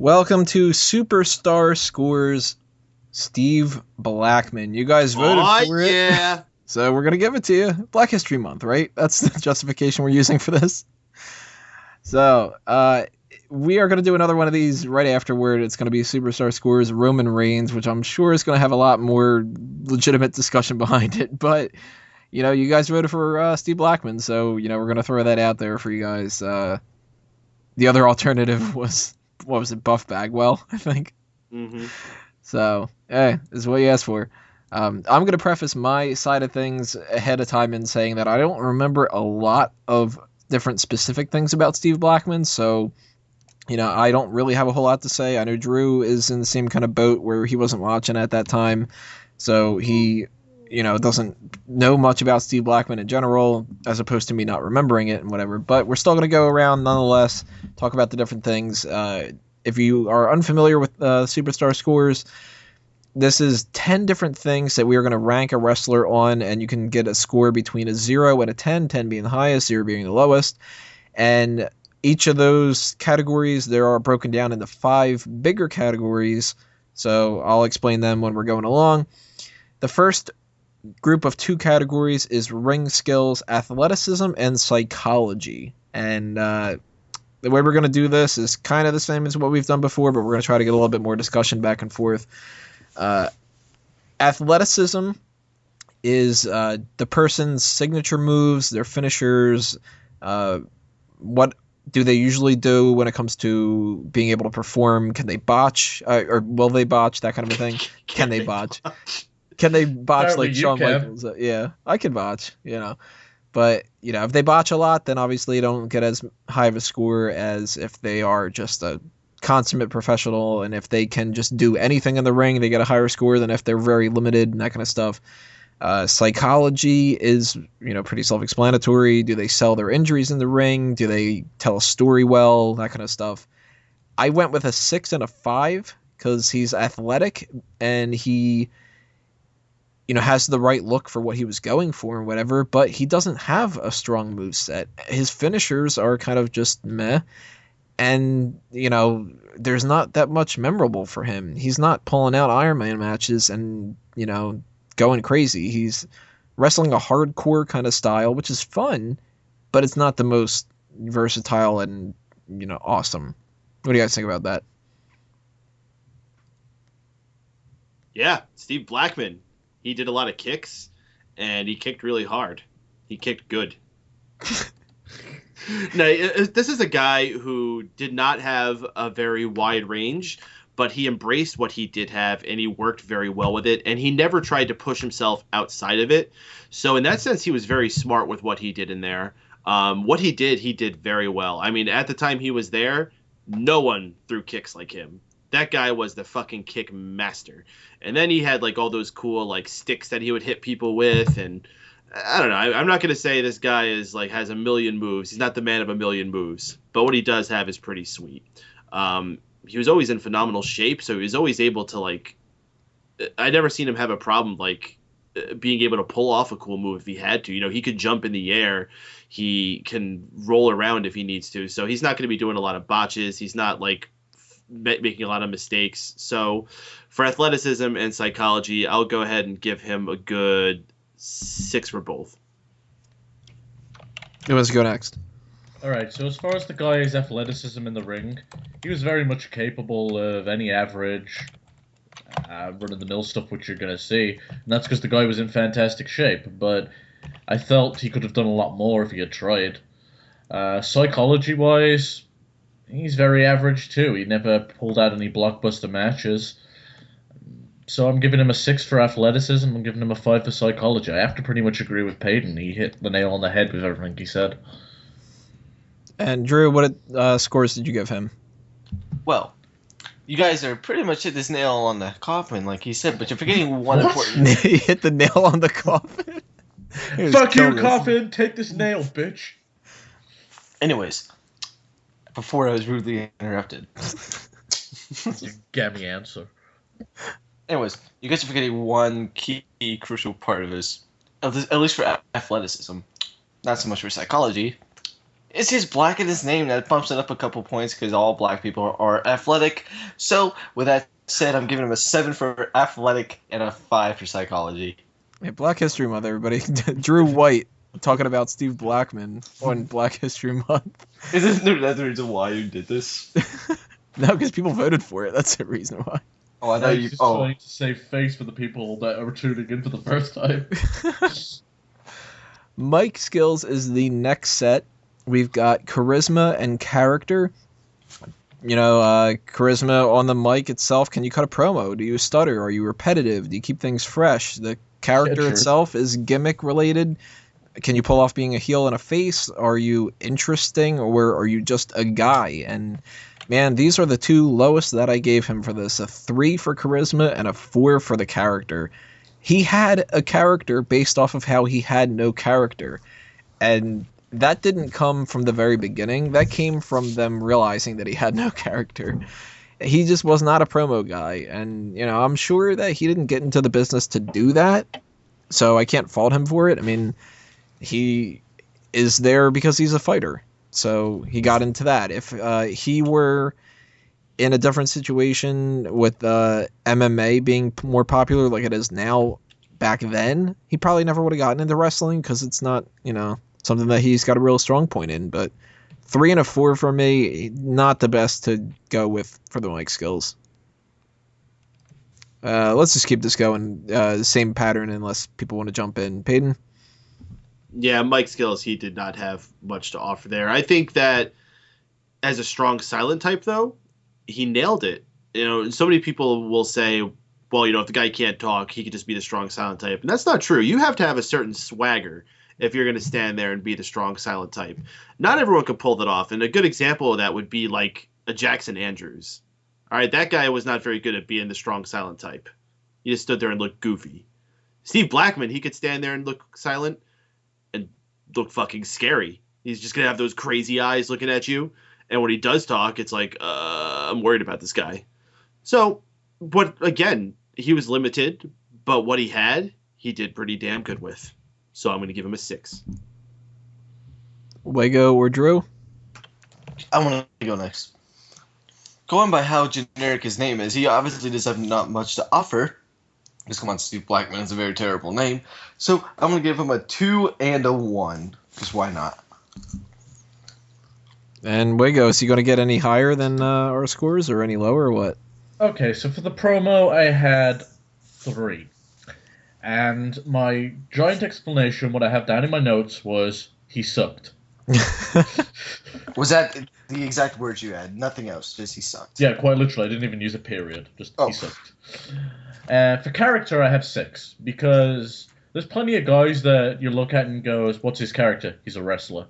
Welcome to Superstar Scores Steve Blackman. You guys voted Oh, for it, yeah. so we're going to give it to you. Black History Month, right? That's the justification we're using for this. So, we are going to do another one of these right afterward. It's going to be Superstar Scores Roman Reigns, which I'm sure is going to have a lot more legitimate discussion behind it. But, you guys voted for Steve Blackman, so, we're going to throw that out there for you guys. The other alternative was, what was it, Buff Bagwell, I think. Mm-hmm. So, hey, this is what you asked for. I'm going to preface my side of things ahead of time in saying that I don't remember a lot of different specific things about Steve Blackman, so, I don't really have a whole lot to say. I know Drew is in the same kind of boat where he wasn't watching at that time, so he, doesn't know much about Steve Blackman in general, as opposed to me not remembering it and whatever. But we're still going to go around nonetheless, talk about the different things. If you are unfamiliar with Superstar Scores, this is 10 different things that we are going to rank a wrestler on, and you can get a score between a 0 and a 10, 10 being the highest, 0 being the lowest. And each of those categories, there are broken down into 5 bigger categories, so I'll explain them when we're going along. The first group of 2 categories is ring skills, athleticism, and psychology. And the way we're going to do this is kind of the same as what we've done before, but we're going to try to get a little bit more discussion back and forth. Athleticism is the person's signature moves, their finishers, what do they usually do when it comes to being able to perform? Can they botch, or will they botch, that kind of a thing? Can they botch? Can they botch Apparently like you Shawn can. Michaels? Yeah, I can botch, But, if they botch a lot, then obviously you don't get as high of a score as if they are just a consummate professional, and if they can just do anything in the ring, they get a higher score than if they're very limited and that kind of stuff. Psychology is, pretty self-explanatory. Do they sell their injuries in the ring? Do they tell a story well? That kind of stuff. I went with a 6 and a 5 because he's athletic and he has the right look for what he was going for and whatever, but he doesn't have a strong move set. His finishers are kind of just meh, and, there's not that much memorable for him. He's not pulling out Iron Man matches and, going crazy. He's wrestling a hardcore kind of style, which is fun, but it's not the most versatile and, awesome. What do you guys think about that? Yeah, Steve Blackman. He did a lot of kicks, and he kicked really hard. He kicked good. No, this is a guy who did not have a very wide range, but he embraced what he did have, and he worked very well with it, and he never tried to push himself outside of it. So in that sense, he was very smart with what he did in there. What he did very well. I mean, at the time he was there, no one threw kicks like him. That guy was the fucking kick master. And then he had like all those cool like sticks that he would hit people with, and I don't know. I'm not gonna say this guy is like has a million moves. He's not the man of a million moves, but what he does have is pretty sweet. He was always in phenomenal shape, so he was always able to like. I never seen him have a problem like being able to pull off a cool move if he had to. He could jump in the air. He can roll around if he needs to. So he's not going to be doing a lot of botches. He's not like making a lot of mistakes. So for athleticism and psychology, I'll go ahead and give him a good 6 for both. Who wants to go next? Alright, so as far as the guy's athleticism in the ring, he was very much capable of any average run-of-the-mill stuff which you're going to see. And that's because the guy was in fantastic shape, but I felt he could have done a lot more if he had tried. Psychology-wise, he's very average too. He never pulled out any blockbuster matches. So I'm giving him a 6 for athleticism. I'm giving him a 5 for psychology. I have to pretty much agree with Peyton. He hit the nail on the head with everything he said. And Drew, what scores did you give him? Well, you guys are pretty much hit this nail on the coffin, like he said, but you're forgetting one What? important. He hit the nail on the coffin. Fuck you, coffin! Take this nail, bitch! Anyways, before I was rudely interrupted. You gave me answer. Anyways, you guys are forgetting one key crucial part of this, at least for athleticism. Not so much for psychology, It's just black in his name that bumps it up a couple points because all black people are athletic. So, with that said, I'm giving him a 7 for athletic and a 5 for psychology. Hey, Black History Month, everybody. Drew White talking about Steve Blackman on Black History Month. Isn't that the reason why you did this? No, because people voted for it. That's the reason why. Oh, I thought you. Just Oh, trying to save face for the people that are tuning in for the first time. Mike skills is the next set. We've got charisma and character. Charisma on the mic itself. Can you cut a promo? Do you stutter? Are you repetitive? Do you keep things fresh? The character itself is gimmick related. Can you pull off being a heel and a face? Are you interesting, or are you just a guy? And man, these are the two lowest that I gave him for this. A 3 for charisma and a 4 for the character. He had a character based off of how he had no character. And that didn't come from the very beginning. That came from them realizing that he had no character. He just was not a promo guy. And, I'm sure that he didn't get into the business to do that. So I can't fault him for it. I mean, he is there because he's a fighter. So he got into that. If he were in a different situation with MMA being more popular like it is now, back then, he probably never would have gotten into wrestling because it's not, something that he's got a real strong point in. But 3 and a 4 for me, not the best to go with for the mic skills. Let's just keep this going. Same pattern unless people want to jump in. Peyton? Yeah, Mike Skills, he did not have much to offer there. I think that as a strong silent type, though, he nailed it. So many people will say, well, if the guy can't talk, he could just be the strong silent type. And that's not true. You have to have a certain swagger if you're going to stand there and be the strong silent type. Not everyone can pull that off. And a good example of that would be like a Jackson Andrews. All right, that guy was not very good at being the strong silent type. He just stood there and looked goofy. Steve Blackman, he could stand there and look silent and look fucking scary. He's just going to have those crazy eyes looking at you. And when he does talk, it's like, I'm worried about this guy. So, but again, he was limited, but what he had, he did pretty damn good with. So I'm going to give him a 6. Lego or Drew? I want to go next. Going by how generic his name is, he obviously does have not much to offer. Just come on, Steve Blackman is a very terrible name. So I'm going to give him a 2 and a 1. Because why not? And Wago, is he going to get any higher than our scores or any lower or what? Okay, so for the promo, I had 3. And my giant explanation, what I have down in my notes, was he sucked. Was that the exact words you had? Nothing else, just he sucked. Yeah, quite literally. I didn't even use a period. Just he sucked. For character, I have 6. Because there's plenty of guys that you look at and goes, what's his character? He's a wrestler.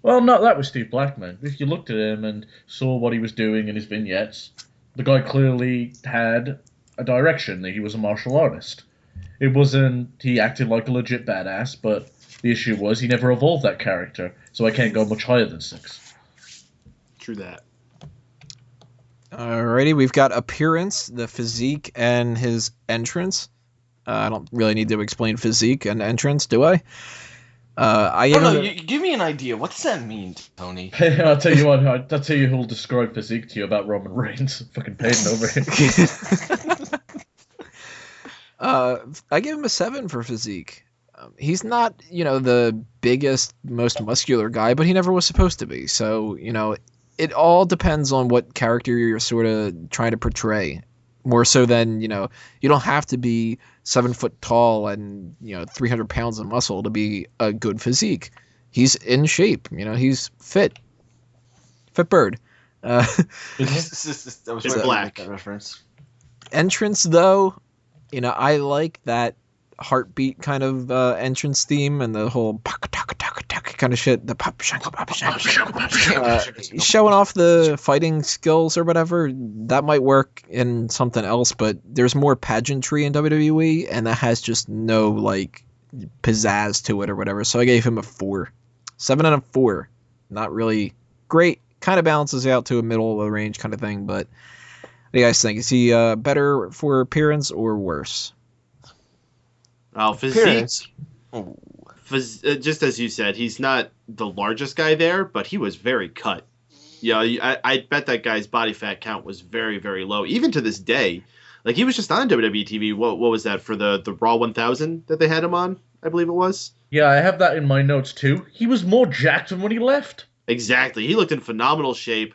Well, no, that was Steve Blackman. If you looked at him and saw what he was doing in his vignettes, the guy clearly had a direction. He was a martial artist. It wasn't he acted like a legit badass, but the issue was he never evolved that character, so I can't go much higher than 6. True that. Alrighty, we've got appearance, the physique, and his entrance. I don't really need to explain physique and entrance, do I? You give me an idea. What does that mean, Tony? Hey, I'll tell you what. I'll tell you who'll describe physique to you about Roman Reigns. Fucking Peyton over here. I give him a 7 for physique. He's not, the biggest, most muscular guy, but he never was supposed to be. So, it all depends on what character you're sort of trying to portray. More so than, you don't have to be 7 foot tall and, 300 pounds of muscle to be a good physique. He's in shape, he's fit. Fit bird. I was It's black. That reference. Entrance, though, I like that heartbeat kind of entrance theme and the whole kind of shit, the pop shank, showing off the fighting skills or whatever. That might work in something else, but there's more pageantry in WWE, and that has just no pizzazz to it or whatever. So I gave him a 4, 7 and a 4. Not really great. Kind of balances out to a middle of the range kind of thing. But what do you guys think? Is he better for appearance or worse? Well, physique, just as you said, he's not the largest guy there, but he was very cut. Yeah, I bet that guy's body fat count was very, very low, even to this day. Like he was just on WWE TV. What was that for the Raw 1000 that they had him on? I believe it was. Yeah, I have that in my notes too. He was more jacked than when he left. Exactly. He looked in phenomenal shape.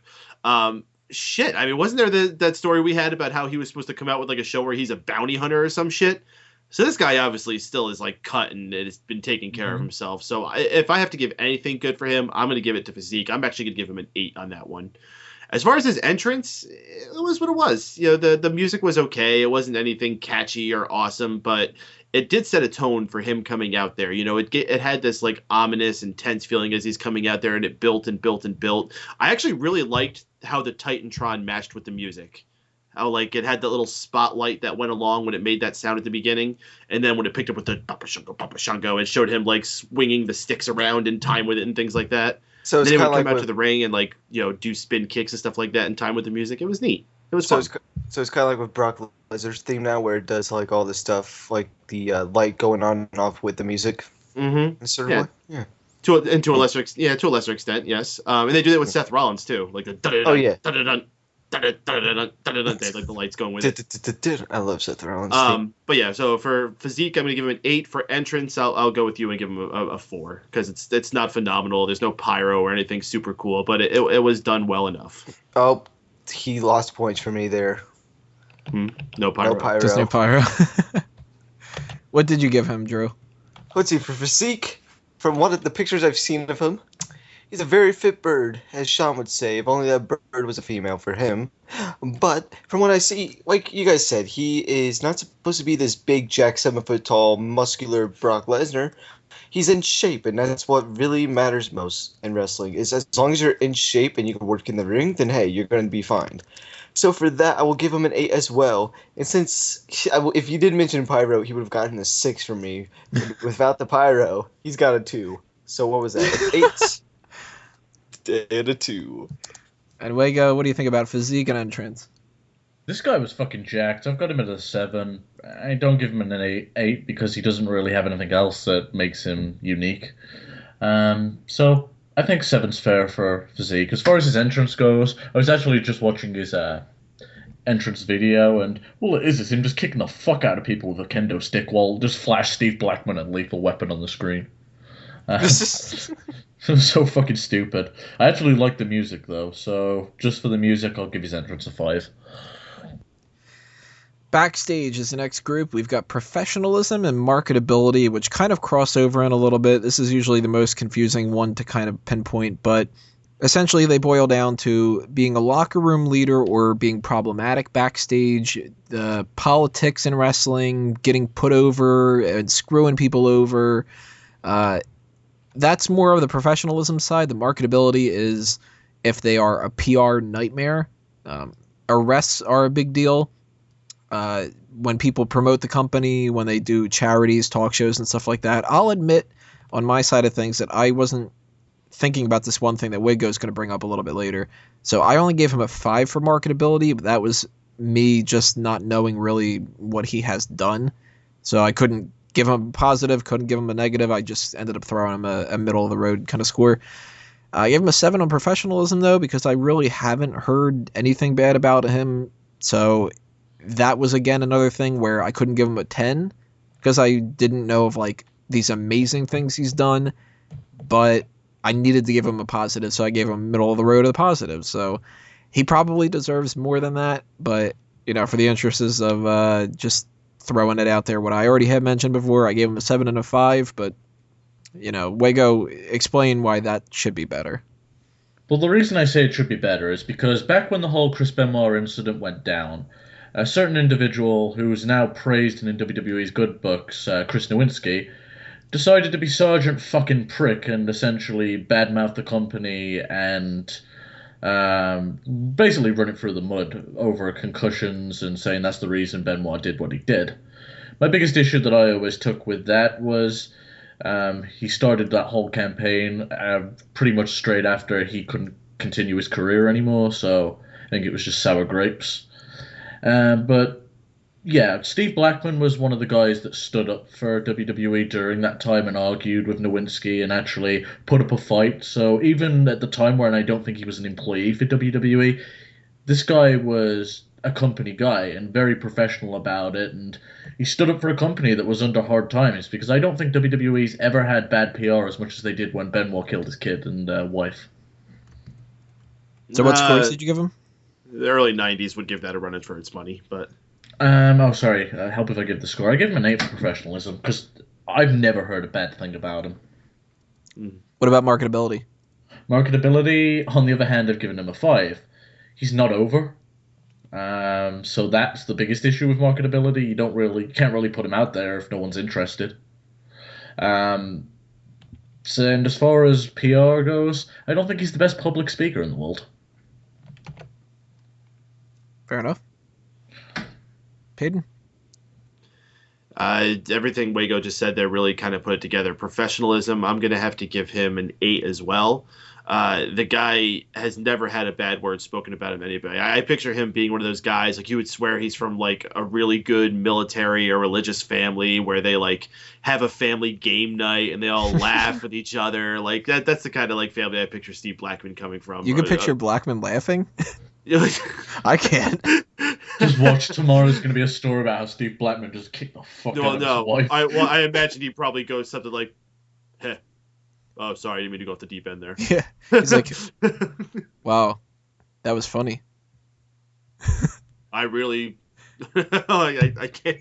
Shit. I mean, wasn't there that story we had about how he was supposed to come out with like a show where he's a bounty hunter or some shit? So this guy obviously still is like cut and has been taking care of himself. So if I have to give anything good for him, I'm going to give it to physique. I'm actually going to give him an 8 on that one. As far as his entrance, it was what it was. You know, the music was okay. It wasn't anything catchy or awesome, but it did set a tone for him coming out there. You know, it had this like ominous, intense feeling as he's coming out there, and it built and built and built. I actually really liked how the Titantron matched with the music. How like it had that little spotlight that went along when it made that sound at the beginning, and then when it picked up with the Papa Shango, it showed him like swinging the sticks around in time with it and things like that. So it's then he kind would of come like out to the ring and like do spin kicks and stuff like that in time with the music. It was neat. It was fun. So it's kind of like with Brock Lesnar's theme now, where it does like all this stuff, like the light going on and off with the music. Mm-hmm. Sort of yeah. To a lesser extent, yes. And they do that with Seth Rollins too, like the like the lights going with it. I love Seth Rollins. But yeah, so for physique, I'm gonna give him an 8. For entrance, I'll go with you and give him a 4 because it's not phenomenal. There's no pyro or anything super cool, but it was done well enough. Oh, he lost points for me there. No pyro. No pyro. Just no pyro. What did you give him, Drew? Let's see, for physique, from the pictures I've seen of him, he's a very fit bird, as Sean would say, if only that bird was a female for him. But from what I see, like you guys said, he is not supposed to be this big, jack, 7-foot tall, muscular Brock Lesnar. He's in shape, and that's what really matters most in wrestling, is as long as you're in shape and you can work in the ring, then hey, you're going to be fine. So for that, I will give him an 8 as well. And since, if you did mention pyro, he would have gotten a 6 from me. Without the pyro, he's got a 2. So what was that? 8 and a 2. And Wego, what do you think about physique and entrance? This guy was fucking jacked. I've got him at a 7. I don't give him an 8 because he doesn't really have anything else that makes him unique. So I think 7's fair for physique. As far as his entrance goes, I was actually just watching his entrance video, and all it is him just kicking the fuck out of people with a kendo stick while just flash Steve Blackman and Lethal Weapon on the screen. It was so fucking stupid. I actually like the music though, so just for the music, I'll give his entrance a 5. Backstage is the next group. We've got professionalism and marketability, which kind of cross over in a little bit. This is usually the most confusing one to kind of pinpoint, but essentially they boil down to being a locker room leader or being problematic backstage, the politics in wrestling, getting put over and screwing people over. That's more of the professionalism side. The marketability is if they are a PR nightmare. Arrests are a big deal. When people promote the company, when they do charities, talk shows, and stuff like that. I'll admit on my side of things that I wasn't thinking about this one thing that Wigo is going to bring up a little bit later. So I only gave him a 5 for marketability, but that was me just not knowing really what he has done. So I couldn't give him a positive, couldn't give him a negative. I just ended up throwing him a middle of the road kind of score. I gave him a 7 on professionalism, though, because I really haven't heard anything bad about him. So that was, again, another thing where I couldn't give him a 10 because I didn't know of, like, these amazing things he's done. But I needed to give him a positive, so I gave him middle of the road of the positive. So he probably deserves more than that. But, for the interests of just throwing it out there, what I already had mentioned before, I gave him a 7 and a 5. But, Wago, explain why that should be better. Well, the reason I say it should be better is because back when the whole Chris Benoit incident went down, a certain individual who is now praised in WWE's good books, Chris Nowinski, decided to be Sergeant fucking prick and essentially badmouth the company and basically run it through the mud over concussions and saying that's the reason Benoit did what he did. My biggest issue that I always took with that was he started that whole campaign pretty much straight after he couldn't continue his career anymore, so I think it was just sour grapes. But Yeah, Steve Blackman was one of the guys that stood up for WWE during that time and argued with Nowinski and actually put up a fight. So even at the time when I don't think he was an employee for WWE, this guy was a company guy and very professional about it, and he stood up for a company that was under hard times because I don't think WWE's ever had bad PR as much as they did when Benoit killed his kid and wife. So what scores did you give him? The early '90s would give that a run in for its money, but Oh, sorry. Help if I give the score. I give him an 8 for professionalism because I've never heard a bad thing about him. What about marketability? Marketability, on the other hand, I've given him a 5. He's not over. So that's the biggest issue with marketability. You can't really put him out there if no one's interested. And as far as PR goes, I don't think he's the best public speaker in the world. Fair enough. Peyton? everything Wago just said there really kind of put it together. Professionalism, I'm going to have to give him an 8 as well. The guy has never had a bad word spoken about him anybody. I picture him being one of those guys, like you would swear he's from like a really good military or religious family where they like have a family game night and they all laugh with each other. Like that's the kind of like family I picture Steve Blackman coming from. You can picture Blackman laughing? I can't. Just watch, tomorrow's going to be a story about how Steve Blackman just kicked the fuck out of his wife. I imagine he probably goes something like, "Heh, oh, sorry, I didn't mean to go off the deep end there." Yeah, he's like, wow, that was funny. I really, I can't.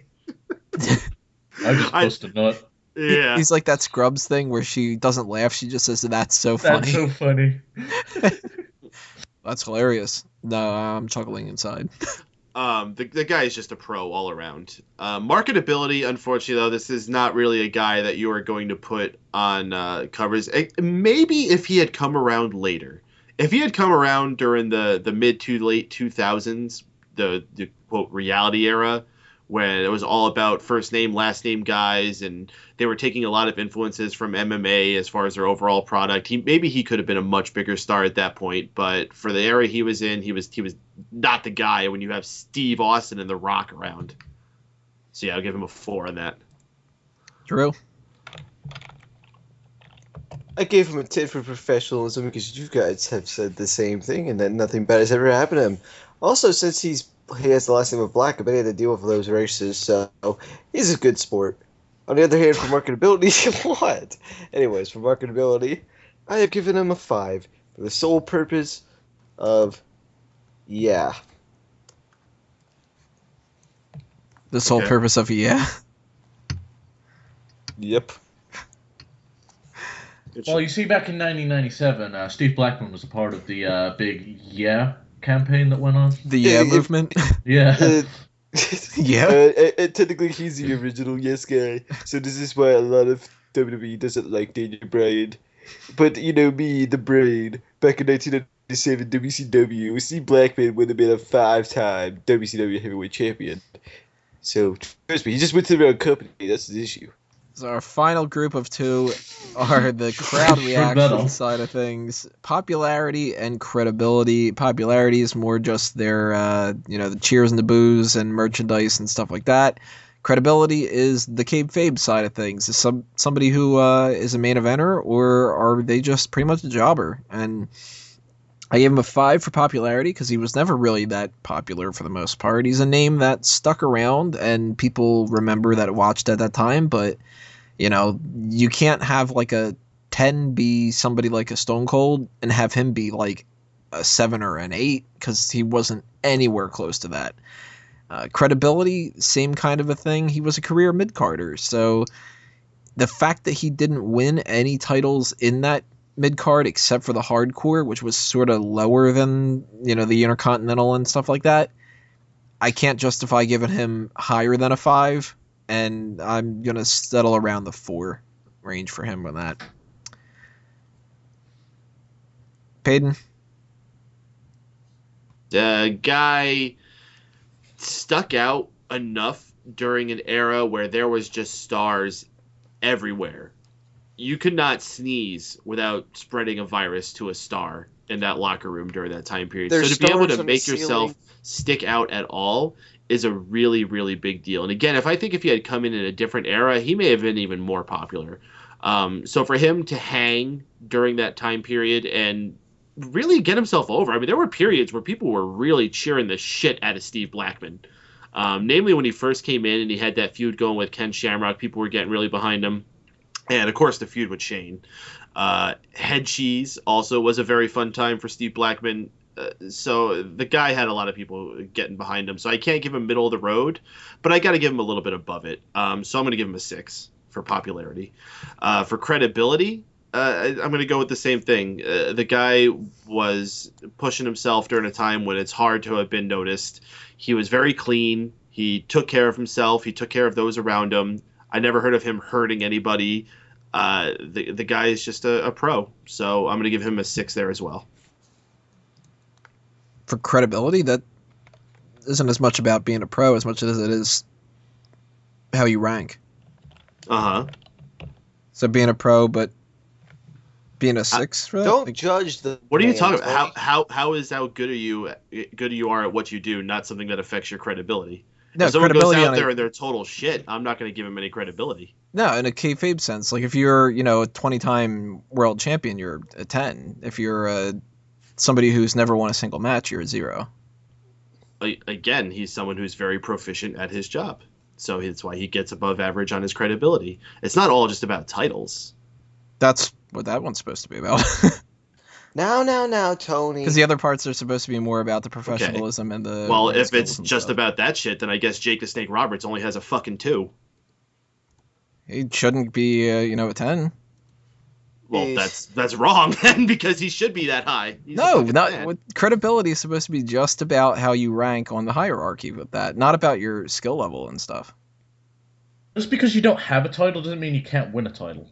I just bust a nut. Yeah, He's like that Scrubs thing where she doesn't laugh, she just says, "That's so funny." That's so funny. That's hilarious. No, I'm chuckling inside. The guy is just a pro all around. Marketability, unfortunately, though, this is not really a guy that you are going to put on covers. Maybe if he had come around later. If he had come around during the mid to late 2000s, the quote reality era, when it was all about first name, last name guys, and they were taking a lot of influences from MMA as far as their overall product. Maybe he could have been a much bigger star at that point, but for the era he was in, he was not the guy when you have Steve Austin and The Rock around. So yeah, I'll give him a 4 on that. Drew? I gave him a 10 for professionalism because you guys have said the same thing and that nothing bad has ever happened to him. Also, since he has the last name of Black, I bet he had to deal with those races, so he's a good sport. On the other hand, for marketability, what? Anyways, for marketability, I have given him a 5 for the sole purpose of, yeah. The sole purpose of yeah. Yep. Well, you see, back in 1997, Steve Blackman was a part of the big Yeah campaign that went on. The yeah movement. Yeah. Yeah. Technically, he's the original Yes guy, so this is why a lot of WWE doesn't like Daniel Bryan. But, you know me, the brain, back in 1997 WCW, Steve Blackman would have been a 5-time WCW heavyweight champion. So, trust me, he just went to the wrong company, that's the issue. So our final group of 2 are the crowd reaction side of things. Popularity and credibility. Popularity is more just their, the cheers and the boos and merchandise and stuff like that. Credibility is the kayfabe side of things. Is somebody who is a main eventer, or are they just pretty much a jobber? And I gave him a 5 for popularity because he was never really that popular for the most part. He's a name that stuck around and people remember that watched at that time, but you can't have like a 10 be somebody like a Stone Cold and have him be like a 7 or an 8 because he wasn't anywhere close to that. Credibility, same kind of a thing. He was a career mid-carder, so the fact that he didn't win any titles in that mid-card except for the hardcore, which was sort of lower than the Intercontinental and stuff like that, I can't justify giving him higher than a 5. And I'm going to settle around the 4 range for him with that. Peyton? The guy stuck out enough during an era where there was just stars everywhere. You could not sneeze without spreading a virus to a star in that locker room during that time period. There's So to be able stars to on the make yourself ceiling. stick out at all is a really, really big deal. And again, if he had come in a different era, he may have been even more popular. So for him to hang during that time period and really get himself over, I mean, there were periods where people were really cheering the shit out of Steve Blackman. Namely, when he first came in and he had that feud going with Ken Shamrock, people were getting really behind him. And of course, the feud with Shane. Head Cheese also was a very fun time for Steve Blackman. So the guy had a lot of people getting behind him. So I can't give him middle of the road, but I got to give him a little bit above it. So I'm going to give him a 6 for popularity. For credibility, I'm going to go with the same thing. The guy was pushing himself during a time when it's hard to have been noticed. He was very clean. He took care of himself. He took care of those around him. I never heard of him hurting anybody. The guy is just a pro. So I'm going to give him a 6 there as well. For credibility, that isn't as much about being a pro as much as it is how you rank. Uh-huh. So being a pro, but being a 6 for that? Don't Like, judge the. What are you man, talking Tony. about? How is how good you are at what you do not something that affects your credibility? no, If someone goes credibility out on there a, and they're total shit, I'm not going to give him any credibility. no, in a kayfabe sense. Like if you're, a 20-time world champion, you're a 10. If you're somebody who's never won a single match, you're a 0. Again, he's someone who's very proficient at his job. So that's why he gets above average on his credibility. It's not all just about titles. That's what that one's supposed to be about. Now, Tony. Because the other parts are supposed to be more about the professionalism and the. Well, ring if skills it's and just stuff. about that shit, then I guess Jake the Snake Roberts only has a fucking 2. He shouldn't be, a 10. Well, Eh. that's wrong then, because he should be that high. He's a No, fucking not fan. credibility is supposed to be just about how you rank on the hierarchy with that, not about your skill level and stuff. Just because you don't have a title doesn't mean you can't win a title.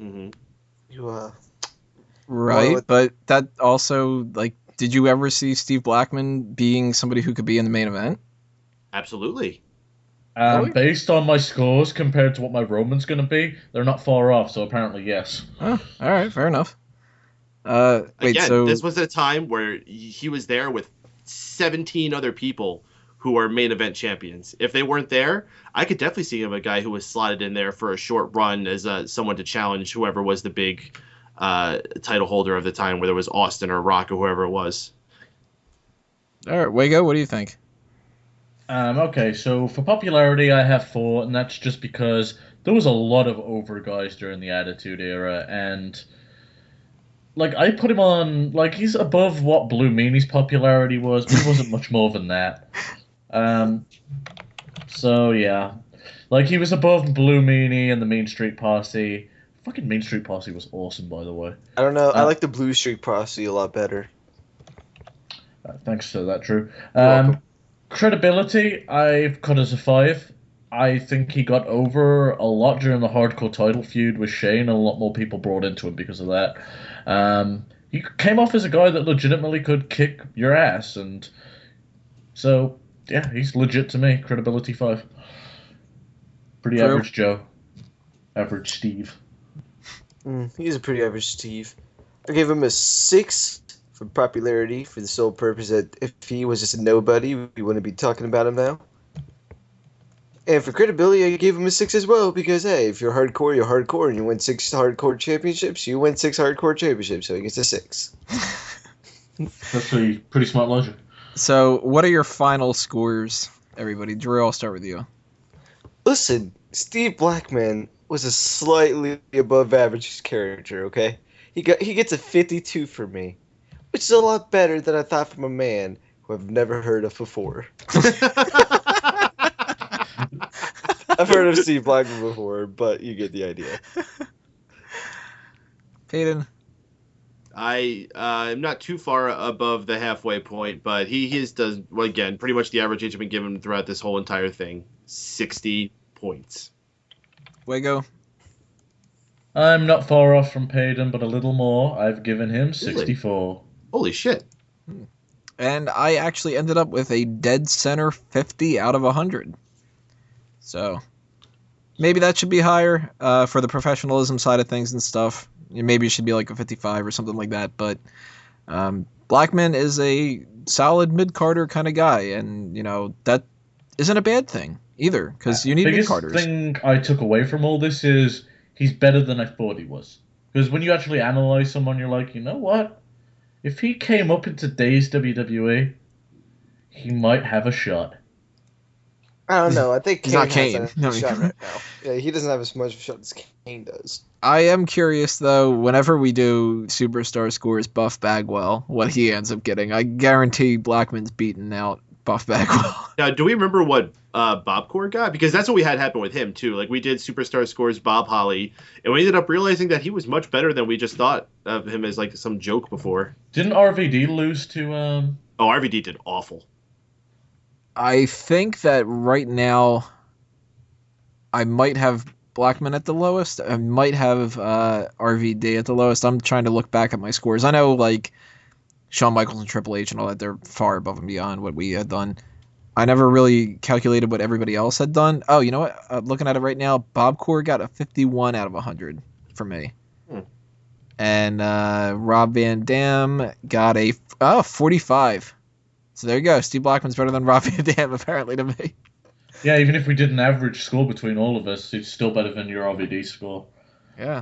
Mhm. You, Right, Well, but that also, like, did you ever see Steve Blackman being somebody who could be in the main event? Absolutely. Really? Based on my scores compared to what my Roman's going to be, they're not far off, so apparently yes. Oh, all right, fair enough. Wait, Again, so this was a time where he was there with 17 other people who are main event champions. If they weren't there, I could definitely see him a guy who was slotted in there for a short run as someone to challenge whoever was the big title holder of the time, whether it was Austin or Rock or whoever it was. all right, Wago, what do you think? Okay, so for popularity, I have 4, and that's just because there was a lot of over guys during the Attitude Era, and like I put him on, like he's above what Blue Meanie's popularity was, but he wasn't much more than that. So yeah, like he was above Blue Meanie and the Mean Street Posse. Fucking Mean Street Posse was awesome, by the way. I don't know. I Uh, like the Blue Street Posse a lot better. Thanks for that, Drew. You're welcome. Credibility, I've cut as a 5. I think he got over a lot during the hardcore title feud with Shane, and a lot more people brought into him because of that. He came off as a guy that legitimately could kick your ass, and so yeah, he's legit to me. Credibility 5. Pretty True. average Joe. Average Steve. He's a pretty average Steve. I gave him a 6 for popularity for the sole purpose that if he was just a nobody, we wouldn't be talking about him now. And for credibility, I gave him a 6 as well because, hey, if you're hardcore, you're hardcore, and you win 6 hardcore championships, you win 6 hardcore championships, so he gets a 6. That's pretty smart logic. So, what are your final scores, everybody? Drew, I'll start with you. Listen, Steve Blackman was a slightly above average character, okay? He gets a 52 for me, which is a lot better than I thought from a man who I've never heard of before. I've heard of Steve Blackman before, but you get the idea. Peyton? I'm not too far above the halfway point, but he does, well, again, pretty much the average age I've been given throughout this whole entire thing. 60 points. Wago? I'm not far off from Payton, but a little more. I've given him 64. Holy shit. And I actually ended up with a dead center 50 out of 100. So, maybe that should be higher for the professionalism side of things and stuff. Maybe it should be like a 55 or something like that. But Blackman is a solid mid-carder kind of guy, and that isn't a bad thing either, because you need Biggest mid-carders. thing I took away from all this is he's better than I thought he was. Because when you actually analyze someone, you're like, you know what? If he came up in today's WWE, he might have a shot. I don't know. I think He's Kane not Kane. has a No, shot right now. Yeah, he doesn't have as much of a shot as Kane does. I am curious, though, whenever we do Superstar Scores Buff Bagwell, what he ends up getting. I guarantee Blackman's beaten out Buff Bagwell. Now, do we remember what Bob Core got? Because that's what we had happen with him, too. Like, we did Superstar Scores Bob Holly, and we ended up realizing that he was much better than we just thought of him as, like, some joke before. Didn't RVD lose to... Oh, RVD did awful. I think that right now I might have Blackman at the lowest. I might have RVD at the lowest. I'm trying to look back at my scores. I know, like, Shawn Michaels and Triple H and all that, they're far above and beyond what we had done. I never really calculated what everybody else had done. Oh, you know what? Looking at it right now, Bob Core got a 51 out of 100 for me. And Rob Van Dam got a 45. So there you go. Steve Blackman's better than Rob Van Dam, apparently, to me. Yeah, even if we did an average score between all of us, it's still better than your RVD score. Yeah.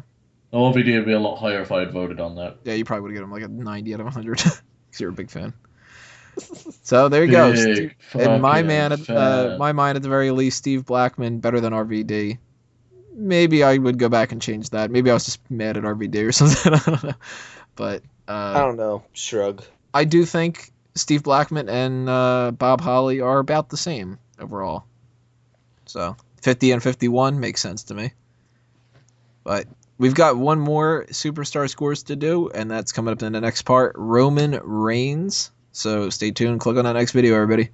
The RVD would be a lot higher if I had voted on that. Yeah, you probably would have given him like a 90 out of 100 because you're a big fan. So there you go. In my mind, at the very least, Steve Blackman better than RVD. Maybe I would go back and change that. Maybe I was just mad at RVD or something. I don't know. But I don't know. Shrug. I do think Steve Blackman and Bob Holly are about the same overall. So 50 and 51 makes sense to me. But we've got one more Superstar Scores to do, and that's coming up in the next part, Roman Reigns. So stay tuned. Click on that next video, everybody.